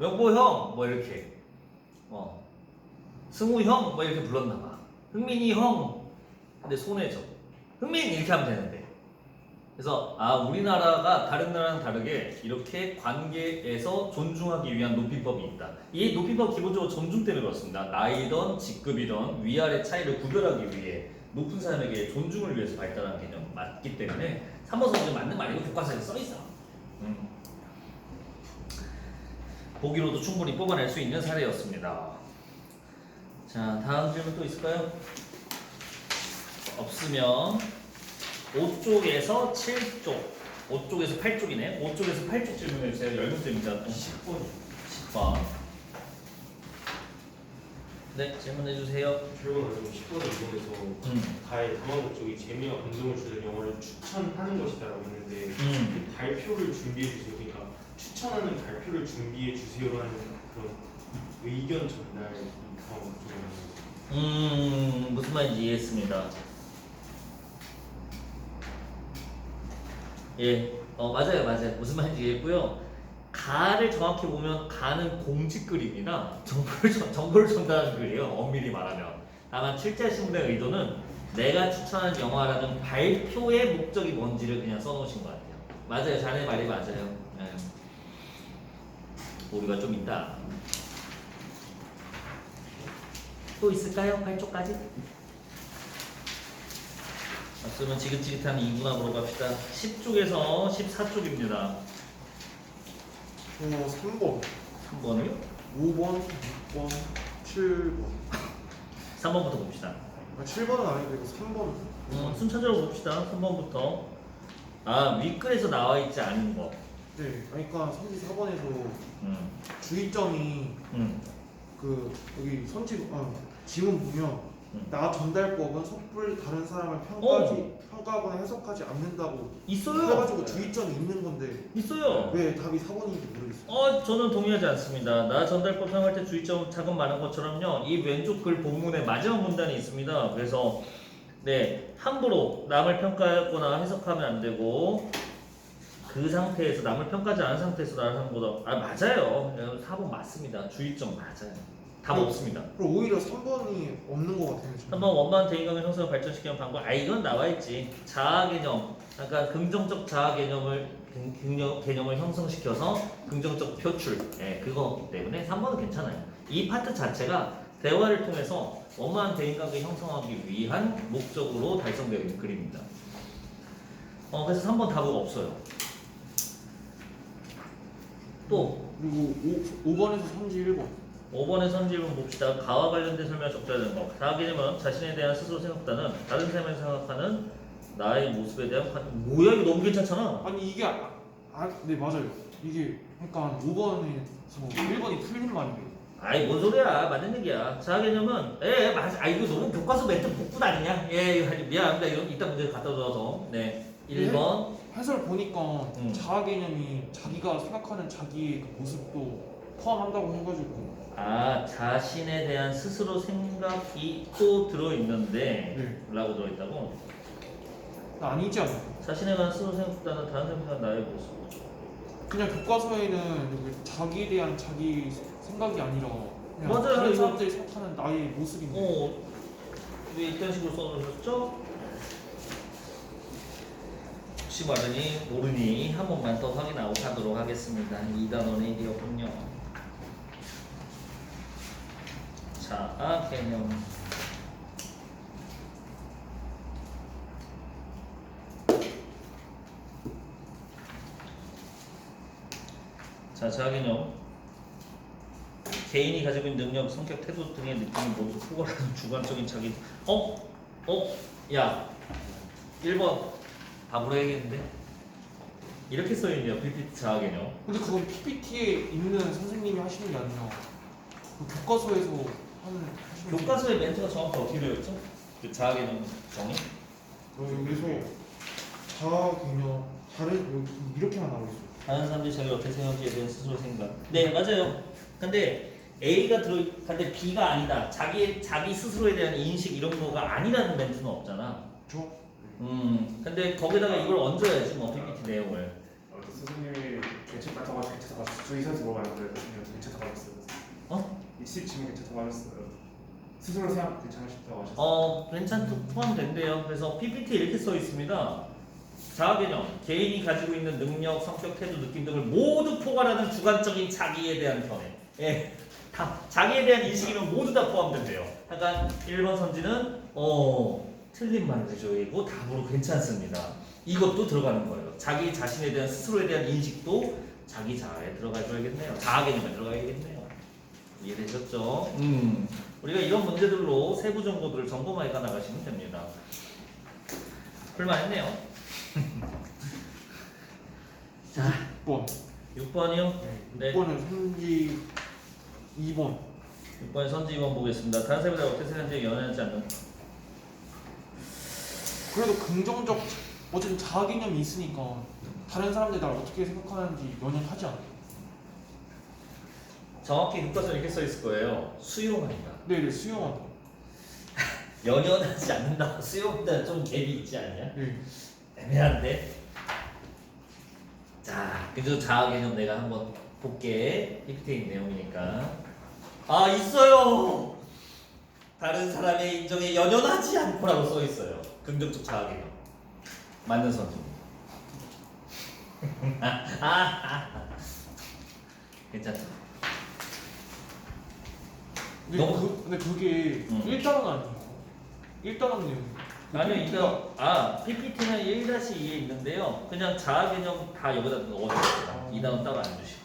명보 형, 뭐 이렇게. 승우 형, 뭐 이렇게 불렀나봐. 흥민이 형, 근데 손해죠. 흥민 이렇게 하면 되는데. 그래서 우리나라가 다른 나라랑 다르게 이렇게 관계에서 존중하기 위한 높임법이 있다. 이 높임법 기본적으로 존중 때문에 그렇습니다. 나이든 직급이든 위아래 차이를 구별하기 위해 높은 사람에게 존중을 위해서 발달한 개념 맞기 때문에 3번 선택이 맞는 말이고 교과서에 써있어. 보기로도 충분히 뽑아낼 수 있는 사례였습니다. 자, 다음 질문 또 있을까요? 없으면 5쪽에서 7쪽, 5쪽에서 8쪽이네. 5쪽에서 8쪽 질문해주세요. 10문제입니다. 10번. 네, 질문해주세요. 결과는 10번을 이용해서 가의 상황 목적이 재미와 감동을 주는 영화를 추천하는 것이다라고 했는데 그 발표를 준비해 주세요. 그러니까 추천하는 발표를 준비해 주세요라는 그런 의견 전달이 상황 목적이라는 무슨 말인지 이해했습니다. 예, 맞아요. 무슨 말인지 이해했고요. 가를 정확히 보면 가는 공직글입니다. 정보를 전달하는 글이에요. 엄밀히 말하면. 다만 출제하신 의도는 내가 추천하는 영화라는 발표의 목적이 뭔지를 그냥 써놓으신 것 같아요. 맞아요. 자네 말이 맞아요. 예. 오류가 좀 있다. 또 있을까요? 8쪽까지? 없으면 지긋지긋한 2분합으로 갑시다. 10쪽에서 14쪽입니다. 3번, 3번이요? 5번, 6번, 7번. 3번부터 봅시다. 7번은 아니고 이거 3번. 순차적으로 봅시다. 3번부터. 윗글에서 나와 있지 않은 거. 네, 그러니까 34번에서 음. 주의점이 그 여기 지문 보면 나 전달법은 섣불리 다른 사람을 평가하거나 해석하지 않는다고 있어요. 그래가지고 주의점이 있는 건데 있어요. 왜 답이 4번인지 모르겠어요. 저는 동의하지 않습니다. 나 전달법 사용할 때 주의점 작은 많은 것처럼요. 이 왼쪽 글 본문의 마지막 문단이 있습니다. 그래서 네, 함부로 남을 평가하거나 해석하면 안 되고 그 상태에서 남을 평가하지 않은 상태에서 나를 하는 거다. 맞아요. 4번 맞습니다. 주의점 맞아요. 답 없습니다. 그럼 오히려 3번이 없는 것 같아요. 저는. 한번 원만 대인관계 형성을 발전시키는 방법. 이건 나와 있지. 자아 개념. 그러니까 긍정적 자아 개념을 형성시켜서 긍정적 표출. 그거기 때문에 3번은 괜찮아요. 이 파트 자체가 대화를 통해서 원만한 대인관계 형성하기 위한 목적으로 달성되어 있는 글입니다. 그래서 3번 답은 없어요. 또 그리고 5번에서 31번. 5번의 선질문 봅시다. 가와 관련된 설명을 적절히 하는 것. 자아 개념은 자신에 대한 스스로 생각보다는 다른 사람을 생각하는 나의 모습에 대한 뭐야 이거 너무 괜찮잖아. 아니 이게 네 맞아요. 이게 그러니까 5번에서 1번이 틀린 말이에요. 뭔 소리야. 맞는 얘기야. 자아 개념은 맞아. 이거 너무 교과서 멘트 복분 아니냐? 미안합니다. 이런 이따 문제 갖다 줘서. 네. 1번. 해설 보니까 자아 개념이 자기가 생각하는 자기의 그 모습도 포함한다고 해가지고 자신에 대한 스스로 생각이 또 들어있는데 네. 라고 들어있다고? 아니지 않나요? 자신에 대한 스스로 생각보다는 다른 사람에 대한 나의 모습. 그냥 교과서에는 여기 자기에 대한 자기 생각이 아니라 그냥 맞아요. 다른 이거- 사람들이 생각하는 나의 모습인데 왜 이딴 식으로 써놓으셨죠? 혹시 모르니 한 번만 더 확인하고 가도록 하겠습니다. 2단원의 1이었군요. 자, 개념. 자아 개념. 개인이 가지고 있는 능력, 성격, 태도 등의 느낌이 모두 포괄하는 주관적인 자기. 야, 1번 답으로 해야겠는데? 이렇게 써있네요. PPT 자아 개념. 근데 그건 PPT에 있는 선생님이 하시는 게 아니라 그 교과서에서 하시는 교과서의 멘트가 정확히 어떻게 되어 있죠? 그 자아 개념 정의? 여기서 자아 개념 다른 여기 이렇게만 나오고 있어요. 다른 사람들이 자기를 어떻게 생각하기에 대한 스스로 생각. 네, 맞아요. 근데 근데 B가 아니다. 자기 스스로에 대한 인식 이런 거가 아니라는 멘트는 없잖아. 그렇죠? 근데 거기다가 이걸 얹어야지 뭐 PPT 내용을. 선생님이 괜찮다고 하셔서 주의사한테 물어봤는데 그냥 괜찮다고 맞았어요. 어? 이식 질문 괜찮다고 하셨어요. 스스로 생각 괜찮으셨다고 하셨어요. 괜찮다 포함된대요. 그래서 PPT 이렇게 써 있습니다. 자아개념, 개인이 가지고 있는 능력, 성격, 태도, 느낌 등을 모두 포괄하는 주관적인 자기에 대한 견해. 예, 다 자기에 대한 인식이면 모두 다 포함된대요. 약간 1번 선지는 틀린 말이고 답으로 괜찮습니다. 이것도 들어가는 거예요. 자기 자신에 대한 스스로에 대한 인식도 자기 자아에 들어가줘야겠네요. 자아개념에 들어가야겠네요. 이해되셨죠? 우리가 이런 문제들로 세부 정보들을 점검해 가 나가시면 됩니다. 풀만했네요. 자, 6번. 6번이요? 네. 6번은 선지 2번. 6번의 선지 2번 보겠습니다. 다른 사람보다 어떻게 생각하는지 연연하지 않는. 그래도 긍정적 어쨌든 자아 개념이 있으니까 다른 사람들이 날 어떻게 생각하는지 연연하지 않아요. 정확히 교과서에 이렇게 써 있을 거예요. 수용한다. 네, 수용한다. 연연하지 않는다. 수용한다는 좀 갭이 있지 않냐? 네. 애매한데. 자, 그래서 자아 개념 내가 한번 볼게. PPT에 있는 내용이니까. 아, 있어요. 다른 사람의 인정에 연연하지 않고라고 써 있어요. 긍정적 자아 개념. 맞는 선수. 괜찮죠? 근데 그게 1단원 아니에요? 1단원 내용. 아니요, 이거 PPT는 1-2에 있는데요. 그냥 자아 개념 다 여기다 넣어주세요. 2단원 따로 안 주시고.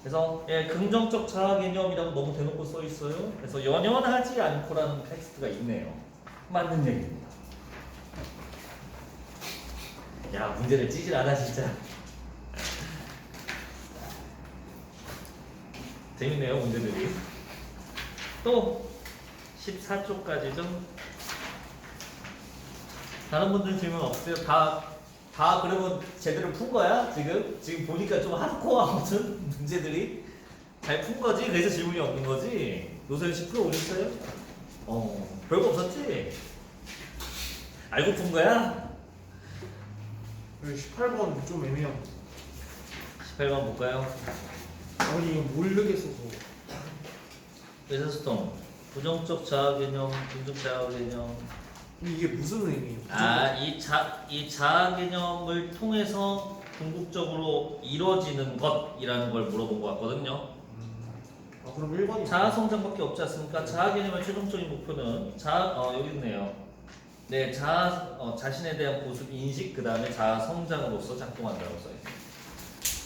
그래서 긍정적 자아 개념이라고 너무 대놓고 써 있어요. 그래서 연연하지 않고라는 텍스트가 있네요. 맞는 얘기입니다. 야, 문제를 찌질 않아 진짜. 재밌네요 문제들이. 또 14쪽까지죠. 다른 분들 질문 없어요? 다 그러면 제대로 푼 거야? 지금 보니까 좀 하드코어하거든 문제들이. 잘 푼 거지? 그래서 질문이 없는 거지? 노선 10% 올렸어요? 별거 없었지? 알고 푼 거야? 18번 좀 애매한데. 18번 볼까요? 아니 이거 모르겠어서. 의사소통, 부정적 자아 개념, 긍정 자아 개념. 이게 무슨 의미예요? 이 자아 개념을 통해서 궁극적으로 이루어지는 것이라는 걸 물어본 것 같거든요. 그럼 1번이 자아 성장밖에 없지 않습니까? 자아 개념의 최종적인 목표는 여기 있네요. 네, 자신에 대한 보수 인식, 그 다음에 자아 성장으로서 작동한다고 써있어요.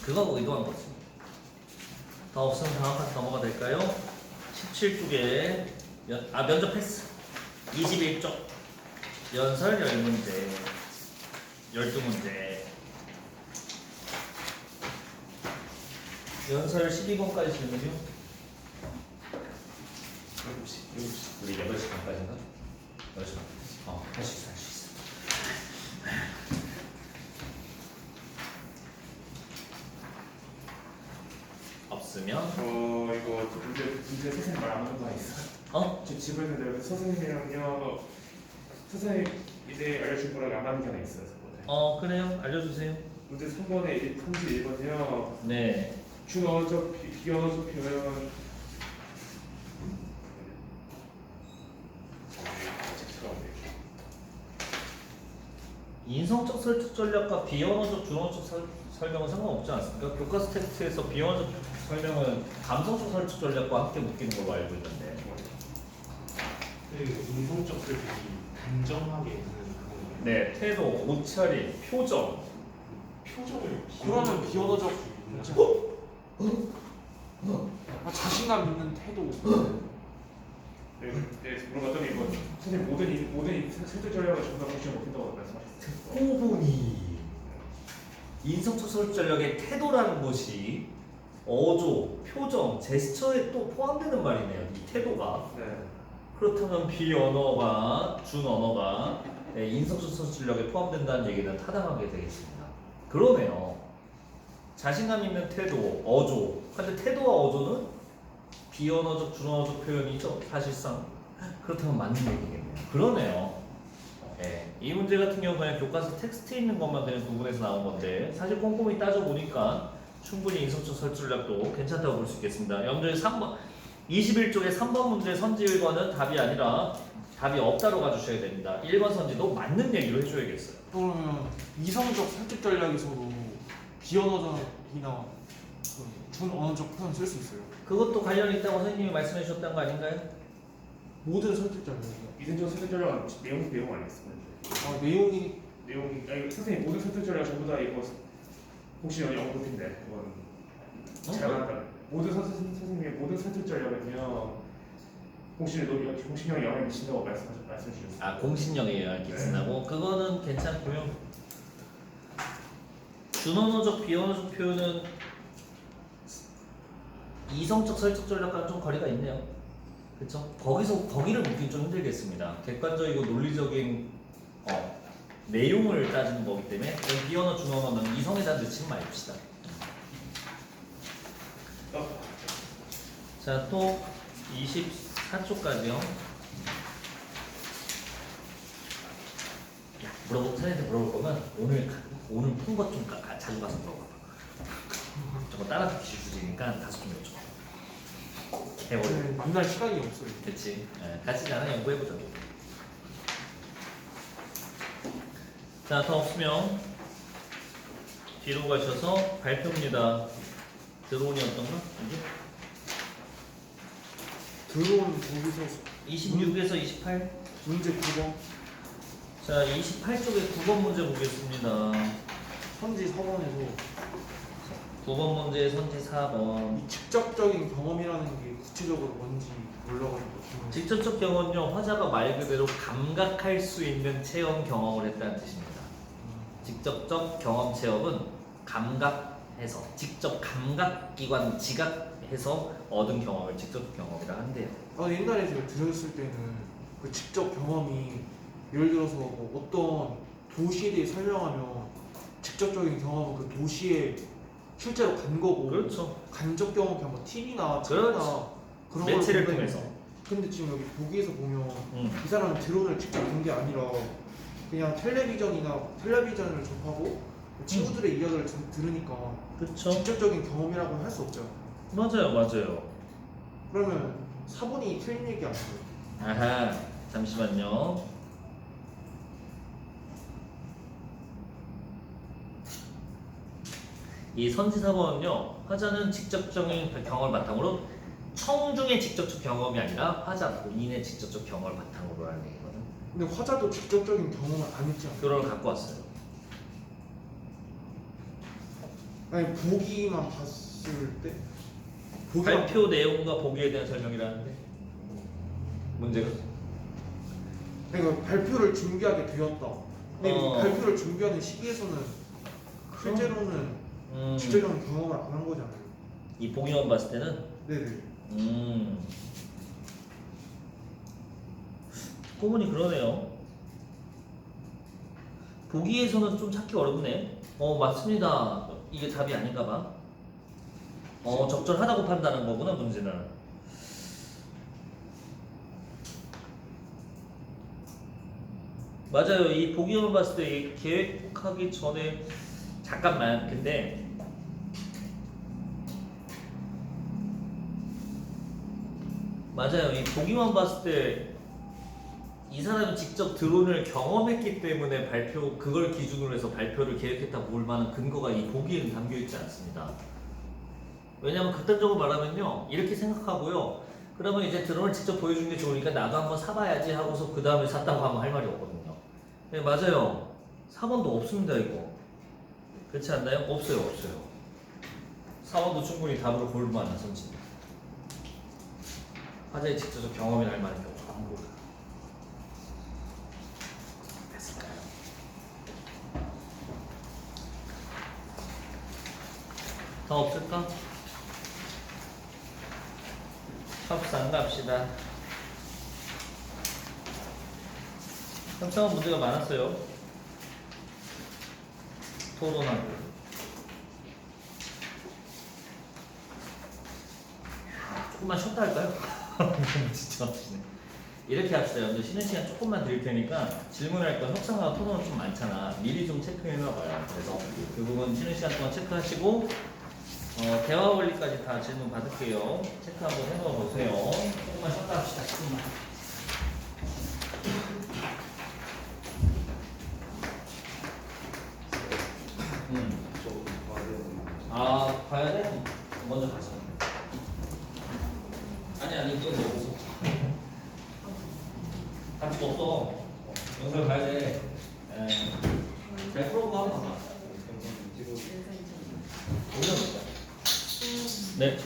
그거 의도한 거지. 더 없으면 다음 파트 넘어가 될까요? 17쪽에 면접 패스 21쪽 연설 10문제 12문제 연설 12번까지 질문이요? 7시 우리 8시 반까지인가? 8시 반 할 수 있어 없으면 이거 문제 선생님 말 안 하는 거 있어요? 제 집에서 내가 선생님이랑요 선생님 이제 알려줄 거랑 안 하는 게 하나 있어요. 그래요? 알려주세요. 문제 3번에 이제 편지 1번이요. 네. 준어적 비언어적 표현. 인성적 설득 전략과 비언어적 준어적 설명은 상관없지 않습니까? 교과서 텍스트에서 비언어적 설명은 감성적 설득 전략과 함께 묶이는 걸로 알고 있는데. 인성적 설득이 단정하게 하는 그런 네, 태도, 옷차림, 표정. 표정을 그러면 비언어적 자신감 있는 태도. 네, 물어봤더니 이거 선생님 모든 설득 전략을 전부 다 보시지 못한다고 말씀하셨어요. 듣고 보니 인성적 설득 전략의 태도라는 것이 어조, 표정, 제스처에 또 포함되는 말이네요. 이 태도가. 네. 그렇다면 비언어가, 준언어가 인성적 설득 전략에 포함된다는 얘기는 타당하게 되겠습니다. 그러네요. 자신감 있는 태도, 어조. 근데 태도와 어조는 비언어적, 준언어적 표현이죠. 사실상. 그렇다면 맞는 얘기겠네요. 그러네요. 네. 이 문제 같은 경우는 그냥 교과서 텍스트에 있는 것만 그냥 구분해서 나온 건데 사실 꼼꼼히 따져보니까 충분히 이성적 설출력도 괜찮다고 볼 수 있겠습니다. 여러분들 3번 21쪽에 3번 문제 선지 1번은 답이 아니라 답이 없다로 가주셔야 됩니다. 1번 선지도 맞는 얘기로 해줘야겠어요. 그러면 이성적 설득 전략에서도 비언어적이나 준언어적 표현 쓸 수 있어요. 그것도 관련이 있다고 선생님이 말씀해 주셨던 거 아닌가요? 모든 설득 전략이요. 이성적 설득 전략은 내용 아니었어요. 아 내용이 아니 선생님 모든 설득 전략 전부 다 이거 혹시 영어 높인데 그건 잘 나왔다. 모든 선생님의 모든 설득 전략은요 공신형 영향을 미친다고 말씀 주셨어요. 아 공신력에 영향을 끼친다고? 그거는 괜찮고요. 준언어적 비언어적 표현은 이성적 설득 전략과는 좀 거리가 있네요. 그렇죠? 거기를 묻긴 좀 힘들겠습니다. 객관적이고 논리적인 내용을 따지는 거기 때문에 비언어 준언어는 이성에다 넣지 맙시다. 자, 또 24쪽까지요. 선생님한테 물어볼 거면 오늘 푼 것 좀 자주 가서 물어봐. 저거 따라서 기술 주제니까 다섯 좀 여쭤봐. 해버려. 만날 시간이 없어요. 그치. 같이 나랑 연구해보자. 자, 더 없으면 뒤로 가셔서 발표입니다. 드론이 어떤가? 들어온 거기서 26에서 28. 문제 9번 자, 28쪽에 9번 문제 보겠습니다. 선지 4번에서 9번 문제 선지 4번. 이 직접적인 경험이라는 게 구체적으로 뭔지 몰라가지고 직접적 경험은요, 화자가 말 그대로 감각할 수 있는 체험 경험을 했다는 뜻입니다. 직접적 경험 체험은 감각해서, 직접 감각기관 지각해서 얻은 경험을 직접적 경험이라 한대요. 옛날에 제가 들었을 때는 그 직접 경험이 예를 들어서 뭐 어떤 도시에 대해 설명하면 직접적인 경험은 그 도시에 실제로 간 거고 그렇죠. 간접 경험이 뭐 TV나 그렇지. 책이나 그런 걸 매체를 본다는 통해서. 거죠. 근데 지금 여기 보기에서 보면 이 사람은 드론을 직접 본 게 아니라 그냥 텔레비전을 접하고 친구들의 이야기를 들으니까 그렇죠. 직접적인 경험이라고는 할 수 없죠. 맞아요. 그러면 4번이 틀린 얘기 아니에요? 아하, 잠시만요. 이 선지사번은요, 화자는 직접적인 경험을 바탕으로 청중의 직접적 경험이 아니라 화자 본인의 직접적 경험을 바탕으로 하는 얘기거든. 근데 화자도 직접적인 경험을 안 했지 않아요? 그걸 갖고 왔어요. 아니 보기만 봤을 때? 발표 내용과 보기에 대한 설명이라는데 문제가 그러니까 발표를 준비하게 되었다. 근데 발표를 준비하는 시기에서는 실제로는 직접적인 경험을 안 한 거잖아요. 이 보기만 봤을 때는 네네. 고문이 그러네요. 보기에서는 좀 찾기 어렵네. 맞습니다. 이게 답이 아닌가 봐. 적절하다고 판단한 거구나, 문제는. 맞아요. 이 보기만 봤을 때 계획하기 전에 잠깐만. 근데 맞아요. 이 보기만 봤을 때 이 사람은 직접 드론을 경험했기 때문에 그걸 기준으로 해서 발표를 계획했다고 볼 만한 근거가 이 보기에는 담겨 있지 않습니다. 왜냐면 극단적으로 말하면요, 이렇게 생각하고요. 그러면 이제 드론을 직접 보여주는 게 좋으니까 나도 한번 사봐야지 하고서 그 다음에 샀다고 하면 할 말이 없거든요. 네, 맞아요. 4번도 없습니다, 이거. 그렇지 않나요? 없어요. 4번도 충분히 답으로 고를 만한 선지입니다. 화자의 직접적 경험이라 할 만한 경우가 안 보여요. 됐을까요? 더 없을까? 협상 갑시다. 협상은 문제가 많았어요. 토론하고. 조금만 쉬었다 할까요? 진짜 없으시네. 이렇게 합시다. 여러분들 쉬는 시간 조금만 드릴 테니까 질문할 건 협상하고 토론은 좀 많잖아. 미리 좀 체크해놔봐요. 그래서 그 부분 쉬는 시간 동안 체크하시고 대화 원리까지 다 질문 받을게요. 체크 한번 해놓아 보세요. 조금만 쉬었다 합시다. 조금만. 아, 가야 돼? 먼저 가자. 아니, 이거 없어. 갈 수가 없어. 영상 가야 돼. 잘 풀어보고 한번 봐. 올려놓자. 네.